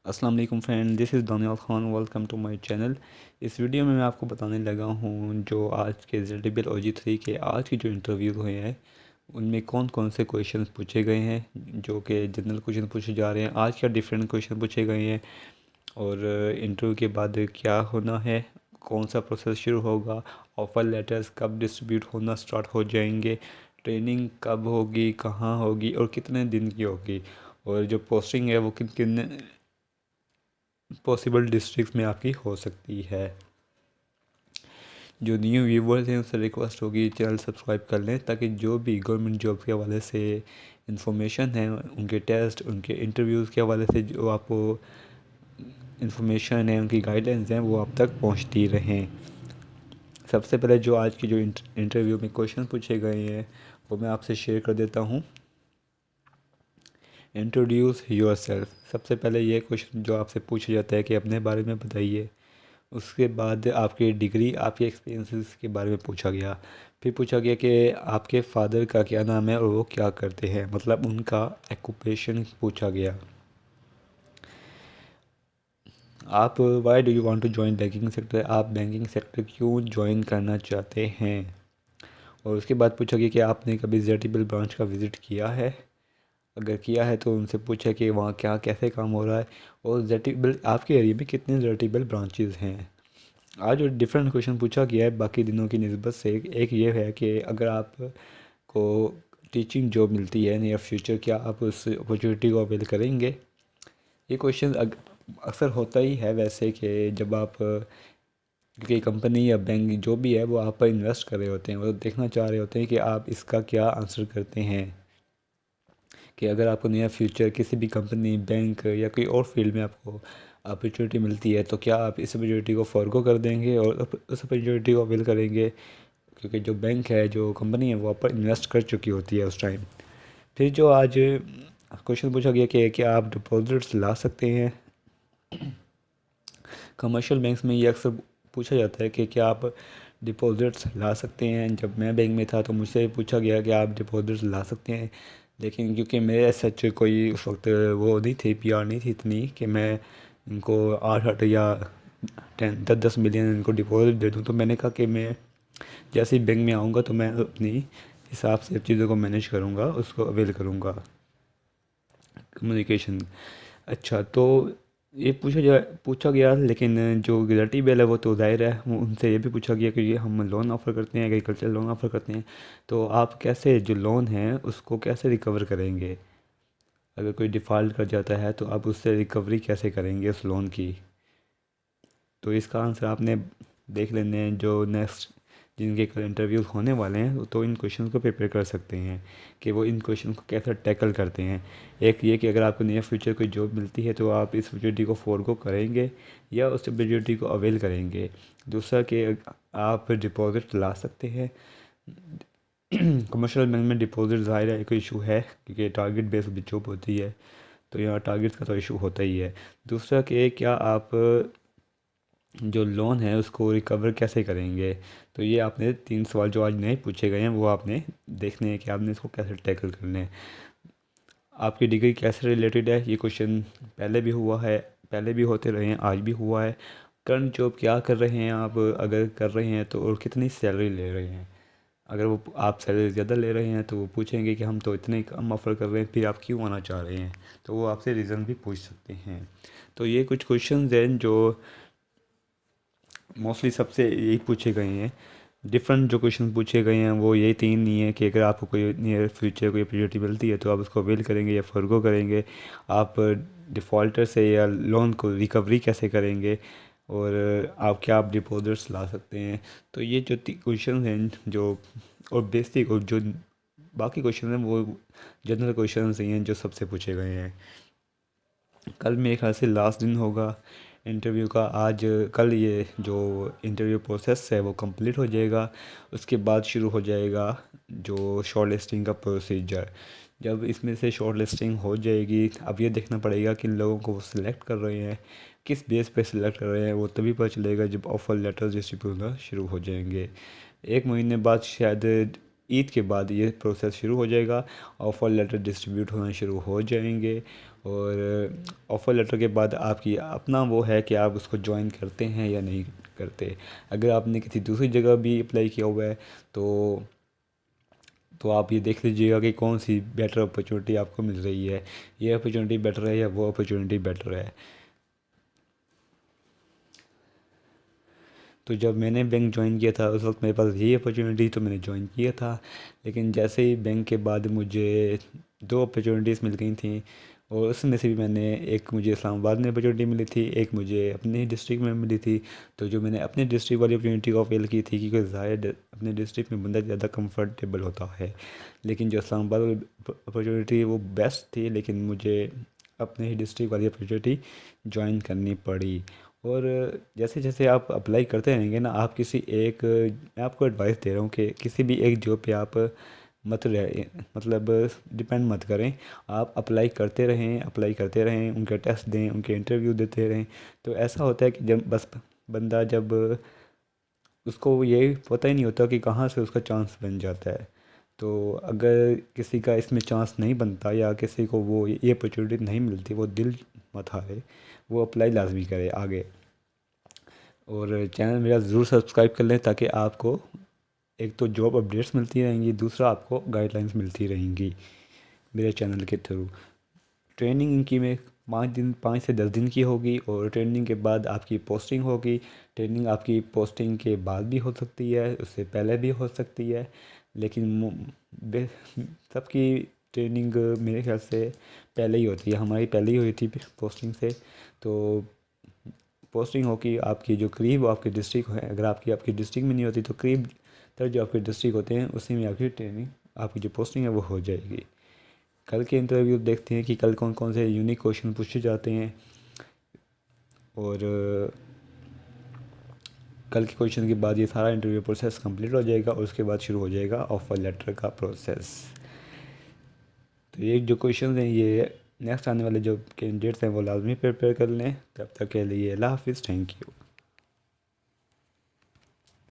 अस्सलाम वालेकुम friend, this is Daniyal Khan. Welcome to my channel. इस वीडियो में मैं आपको बताने लगा हूँ जो आज के ZBL OG3 के आज के जो इंटरव्यू हुए हैं उनमें कौन कौन से क्वेश्चन पूछे गए हैं, जो कि जनरल क्वेश्चन पूछे जा रहे हैं। आज क्या डिफरेंट क्वेश्चन पूछे गए हैं और इंटरव्यू के बाद क्या होना है, कौन सा प्रोसेस शुरू होगा, ऑफ़र लेटर्स कब डिस्ट्रीब्यूट होना स्टार्ट हो जाएंगे, ट्रेनिंग कब होगी, कहाँ होगी और कितने दिन की होगी, और जो पोस्टिंग है वो किन किन पॉसिबल डिस्ट्रिक्ट में आपकी हो सकती है। जो न्यू व्यूवर्स हैं उससे रिक्वेस्ट होगी चैनल सब्सक्राइब कर लें, ताकि जो भी गवर्नमेंट जॉब के हवाले से इंफॉर्मेशन है, उनके टेस्ट, उनके इंटरव्यूज़ के हवाले से जो आपको इंफॉर्मेशन है, उनकी गाइडेंस हैं, वो आप तक पहुंचती रहें। सबसे पहले जो आज की जो इंटरव्यू में क्वेश्चन पूछे गए हैं वो मैं आपसे शेयर कर देता हूँ। इंट्रोड्यूस योर सेल्फ, सबसे पहले ये क्वेश्चन जो आपसे पूछा जाता है कि अपने बारे में बताइए। उसके बाद आपकी डिग्री, आपके एक्सपीरियंसेस के बारे में पूछा गया। फिर पूछा गया कि आपके फादर का क्या नाम है और वो क्या करते हैं, मतलब उनका एक्यूपेशन पूछा गया। आप why do you want to join banking sector, आप बैंकिंग सेक्टर क्यों ज्वाइन करना चाहते हैं। और उसके बाद पूछा गया कि आपने कभी ZBL ब्रांच का विज़िट किया है, अगर किया है तो उनसे पूछा कि वहाँ क्या कैसे काम हो रहा है, और ZBL आपके एरिया में कितने ZBL ब्रांचेज़ हैं। आज जो डिफरेंट क्वेश्चन पूछा गया है बाकी दिनों की निस्बत से, एक ये है कि अगर आपको टीचिंग जॉब मिलती है नियर फ्यूचर, क्या आप उस अपॉर्चुनिटी को अवेल करेंगे। ये क्वेश्चन अक्सर होता ही है वैसे, कि जब आप क्योंकि कंपनी या बैंक जो भी है वो आप पर इन्वेस्ट कर रहे होते हैं, वो देखना चाह रहे होते हैं कि आप इसका क्या आंसर करते हैं। कि अगर आपको नियर फ्यूचर किसी भी कंपनी, बैंक या कोई और फील्ड में आपको अपॉर्चुनिटी मिलती है, तो क्या आप इस अपॉर्चुनिटी को फॉरगो कर देंगे और उस अपॉर्चुनिटी को अवेल करेंगे, क्योंकि जो बैंक है, जो कंपनी है, वो आप पर इन्वेस्ट कर चुकी होती है उस टाइम। फिर जो आज क्वेश्चन पूछा गया कि क्या आप डिपॉजिट्स ला सकते हैं। कमर्शियल बैंक्स में ये अक्सर पूछा जाता है कि क्या आप डिपॉजिट्स ला सकते हैं। जब मैं बैंक में था तो मुझसे पूछा गया कि आप डिपॉजिट्स ला सकते हैं, लेकिन क्योंकि मेरे सच कोई उस वक्त वो नहीं थी, PR नहीं थी इतनी कि मैं इनको 8-8 या 10-10 मिलियन इनको डिपॉजिट दे दूँ। तो मैंने कहा कि मैं जैसे ही बैंक में आऊँगा तो मैं अपनी हिसाब से चीज़ों को मैनेज करूँगा, उसको अवेल करूँगा। कम्युनिकेशन, अच्छा, तो ये पूछा गया, लेकिन जो ग्रेटी बेल है वो तो ज़ाहिर है, उनसे ये भी पूछा गया कि ये हम लोन ऑफ़र करते हैं, एग्रीकल्चर लोन ऑफ़र करते हैं, तो आप कैसे जो लोन है उसको कैसे रिकवर करेंगे। अगर कोई डिफ़ॉल्ट कर जाता है तो आप उससे रिकवरी कैसे करेंगे उस लोन की। तो इसका आंसर आपने देख लेने हैं जो नेक्स्ट जिनके कल इंटरव्यूज़ होने वाले हैं, तो इन क्वेश्चन को प्रिपेयर कर सकते हैं कि वो इन क्वेश्चन को कैसे टैकल करते हैं। एक ये कि अगर आपको नियर फ्यूचर कोई जॉब मिलती है तो आप इस अपॉर्चुनिटी को फॉरगो करेंगे या उस अपॉर्चुनिटी को अवेल करेंगे। दूसरा कि आप डिपॉजिट ला सकते हैं। कमर्शियल बैंक में डिपॉजिट ज़ाहिर है एक इशू है, क्योंकि टारगेट बेस्ड भी जॉब होती है, तो यहाँ टारगेट का तो इशू होता ही है। दूसरा कि क्या आप जो लोन है उसको रिकवर कैसे करेंगे। तो ये आपने 3 सवाल जो आज नए पूछे गए हैं वो आपने देखने हैं कि आपने इसको कैसे टैकल करना है। आपकी डिग्री कैसे रिलेटेड है, ये क्वेश्चन पहले भी हुआ है, पहले भी होते रहे हैं, आज भी हुआ है। करंट जॉब क्या कर रहे हैं आप, अगर कर रहे हैं तो, और कितनी सैलरी ले रहे हैं। अगर वो आप सैलरी ज़्यादा ले रहे हैं तो वो पूछेंगे कि हम तो इतने कम ऑफ़र कर रहे हैं, फिर आप क्यों आना चाह रहे हैं, तो वो आपसे रीज़न भी पूछ सकते हैं। तो ये कुछ क्वेश्चन हैं जो मोस्टली सबसे यही पूछे गए हैं। डिफरेंट जो क्वेश्चन पूछे गए हैं वो यही 3 नहीं है कि अगर आपको कोई नियर फ्यूचर कोई अपॉर्चुनिटी मिलती है तो आप उसको अवेल करेंगे या फॉरगो करेंगे, आप डिफ़ॉल्टर से या लोन को रिकवरी कैसे करेंगे, और आप डिपॉजिट्स ला सकते हैं। तो ये जो क्वेश्चन हैं जो, और बेसिक, और जो बाकी क्वेश्चन हैं वो जनरल क्वेश्चन ही हैं जो सबसे पूछे गए हैं। कल मेरे ख्याल से लास्ट दिन होगा इंटरव्यू का। आज कल ये जो इंटरव्यू प्रोसेस है वो कंप्लीट हो जाएगा, उसके बाद शुरू हो जाएगा जो शॉर्ट लिस्टिंग का प्रोसीजर। जब इसमें से शॉर्ट लिस्टिंग हो जाएगी, अब ये देखना पड़ेगा किन लोगों को वो सिलेक्ट कर रहे हैं, किस बेस पे सिलेक्ट कर रहे हैं, वो तभी पता चलेगा जब ऑफ़र लेटर डिस्ट्रीब्यूट होना शुरू हो जाएंगे। 1 महीने बाद शायद, ईद के बाद ये प्रोसेस शुरू हो जाएगा, ऑफ़र लेटर डिस्ट्रीब्यूट होना शुरू हो जाएंगे। और ऑफ़र लेटर के बाद आपकी अपना वो है कि आप उसको ज्वाइन करते हैं या नहीं करते। अगर आपने किसी दूसरी जगह भी अप्लाई किया हुआ है तो आप ये देख लीजिएगा कि कौन सी बेटर अपॉर्चुनिटी आपको मिल रही है, ये अपॉर्चुनिटी बेटर है या वो अपॉर्चुनिटी बेटर है। तो जब मैंने बैंक ज्वाइन किया था उस वक्त मेरे पास यही अपॉर्चुनिटी, तो मैंने ज्वाइन किया था। लेकिन जैसे ही बैंक के बाद मुझे दो अपॉर्चुनिटीज़ मिल गई थी, और उसमें से भी मैंने एक मुझे इस्लामाबाद में अपॉर्चुनिटी मिली थी, एक मुझे अपने डिस्ट्रिक्ट में मिली थी। तो जो मैंने अपने डिस्ट्रिक्ट वाली अपॉर्चुनिटी को अवेल की थी, क्योंकि ज़ाहिर अपने डिस्ट्रिक्ट में बंदा ज़्यादा कंफर्टेबल होता है। लेकिन जो इस्लामाबाद वाली अपॉर्चुनिटी वो बेस्ट थी, लेकिन मुझे अपने ही डिस्ट्रिक्ट वाली अपॉर्चुनिटी ज्वाइन करनी पड़ी। और जैसे जैसे आप अप्लाई करते रहेंगे ना, आप किसी एक मैं आपको एडवाइस दे रहा हूँ कि किसी भी एक जॉब पे आप मत रहे मतलब डिपेंड मत करें। आप अप्लाई करते रहें, उनके टेस्ट दें, उनके इंटरव्यू देते रहें। तो ऐसा होता है कि जब बस बंदा जब उसको ये पता ही नहीं होता कि कहाँ से उसका चांस बन जाता है। तो अगर किसी का इसमें चांस नहीं बनता या किसी को वो ये अपॉर्चुनिटी नहीं मिलती, वो दिल मत हारे, वो अप्लाई लाजमी करे आगे। और चैनल मेरा ज़रूर सब्सक्राइब कर लें, ताकि आपको एक तो जॉब अपडेट्स मिलती रहेंगी, दूसरा आपको गाइडलाइंस मिलती रहेंगी मेरे चैनल के थ्रू। ट्रेनिंग इनकी में 5 से 10 दिन की होगी, और ट्रेनिंग के बाद आपकी पोस्टिंग होगी। ट्रेनिंग आपकी पोस्टिंग के बाद भी हो सकती है, उससे पहले भी हो सकती है। लेकिन सबकी ट्रेनिंग मेरे ख्याल से पहले ही होती है, हमारी पहले ही हुई थी पोस्टिंग से। तो पोस्टिंग होगी आपकी जो करीब आपके डिस्ट्रिक्ट है, अगर आपकी डिस्ट्रिक्ट में नहीं होती तो करीब तर जो आपके डिस्ट्रिक्ट होते हैं उसी में आपकी ट्रेनिंग, आपकी जो पोस्टिंग है वो हो जाएगी। कल के इंटरव्यू देखते हैं कि कल कौन कौन से यूनिक क्वेश्चन पूछे जाते हैं, और कल के क्वेश्चन के बाद ये सारा इंटरव्यू प्रोसेस कंप्लीट हो जाएगा, और उसके बाद शुरू हो जाएगा ऑफर लेटर का प्रोसेस। तो ये जो क्वेश्चन हैं ये नेक्स्ट आने वाले जो कैंडिडेट्स हैं वो लाजमी प्रिपेयर कर लें। तब तक के लिए अल्लाह हाफिज़, थैंक यू।